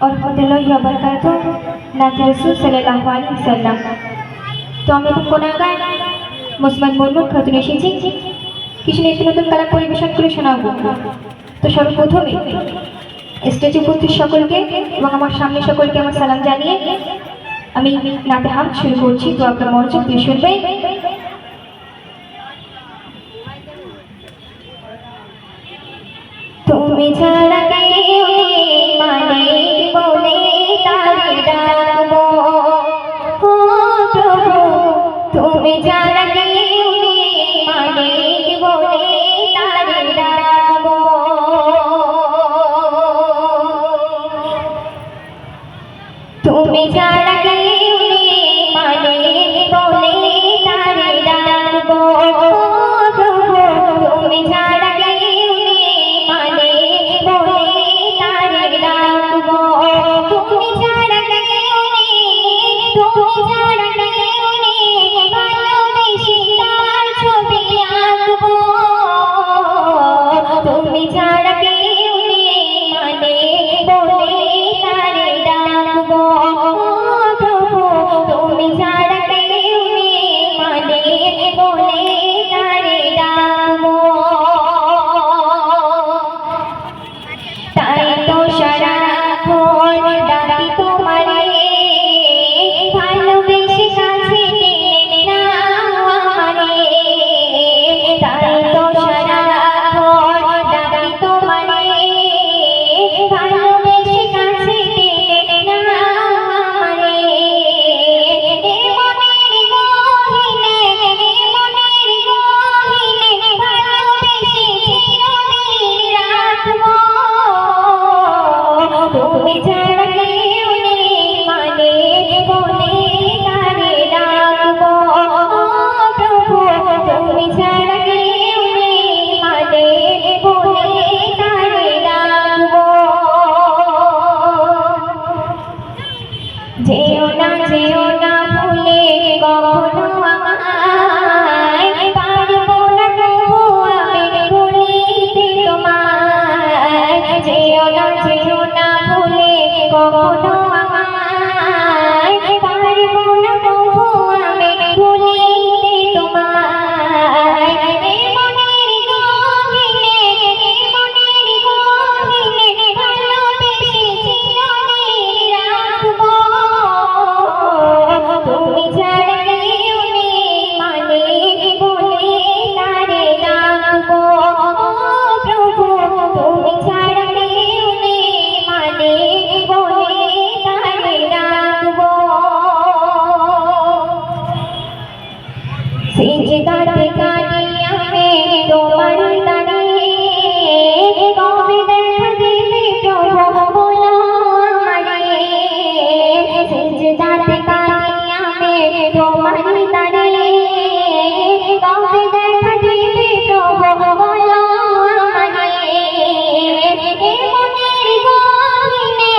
और रहमतुल्लाहि व बरकातुहू नात रसूल सल्लल्लाहु अलैहि वसल्लम। तो আমি এখন কোনাগার মুসমান মুরমুর খাতুন এসেছি কিছু নিত্য নতুন কালাম পরিবেশন করে শোনাবো। তো সর্বপ্রথমে স্টেজে উপস্থিত সকলকে এবং আমার সামনে সকলকে আমার সালাম জানিয়ে আমি নাতে হাম শুরু করছি। তো আপনার মনোযোগ দিয়ে শুনবেন। তুমি ছাড়া কেউ নেই মালিক বলে তারে ডাকবো, ও প্রভু তুমি ছাড়া কেউ নেই মালিক বলে তারে ডাকবো। তুমি ছাড়া কেউ নেই মালিক বলে তারে ডাকবো, ও প্রভু তুমি ছাড়া কেউ নেই মালিক বলে তারে ডাকবো। তুমি ছাড়া কেউ নেই, তুমি ছাড়া কেউ নেই ভালোবেসে তার ছবি আঁকবো। তুমি ছাড়া কেউ নেই মালিক বলে তারে ডাকবো, প্রভু তুমি ছাড়া কেউ নেই মালিক বলে তারে ডাকবো। তাই তো সারাক্ষণ ডাকি তোমারে, ভালোবেসে কাছে টেনে নাও আমারে। তাই তো সারাক্ষণ ডাকি তোমারে, ভালোবেসে কাছে টেনে নাও আমারে। এ মনের গহীনে, এ মনের গহীনে ভালোবেসে চিরদিন রাখবো। তুমি ছাড়া কেউ নেই মালিক বলে তারে ডাকবো, প্রভু তুমি ছাড়া কেউ নেই মালিক বলে তারে ডাকবো। যেও না ভুলে কখনো আমায়, পারবো না তবু আমি ভুলিতে তোমায়। যেও না ভুলে কখনো আমায়, পারবো না তবু আমি ভুলিতে তোমায়। এ মনের গহীনে, এ মনের গহীনে ভালোবেসে চিরদিন রাখবো। তুমি ছাড়া কেউ নেই মালিক বলে তারে ডাকবো, প্রভু তুমি ছাড়া কেউ নেই মালিক বলে তারে ডাকবো। সিজদাতে কাঁদি আমি তোমার দাঁড়িয়ে, কবে দেখা দিবে প্রভু বলো আমারে। সিজদাতে কাঁদি আমি তোমার দাঁড়িয়ে, কবে দেখা দিবে প্রভু বলো আমারে। এ মনের গহীনে,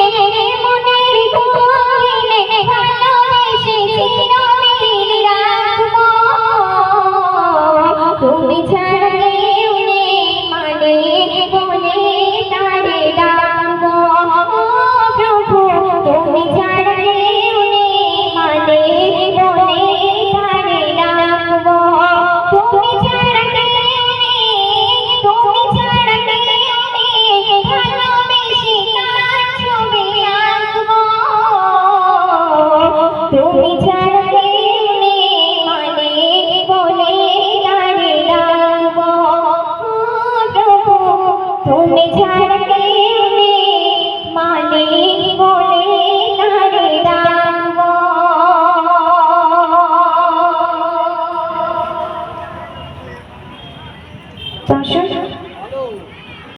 এ মনের গহীনে ভালোবেসে চিরদিন রাখবো। তুমি ছাড়া কেউ নেই মালিক বলে তারে ডাকবো, প্রভু তুমি ছাড়া কেউ নেই মালিক বলে তারে ডাকবো। তুমি ছাড়া কেউ নেই, তুমি ছাড়া কেউ নেই ভালোবেসে তার ছবি আঁকবো। তুমি ছাড়া কেউ নেই মালিক বলে তারে ডাকবো, প্রভু তুমি ছাড়া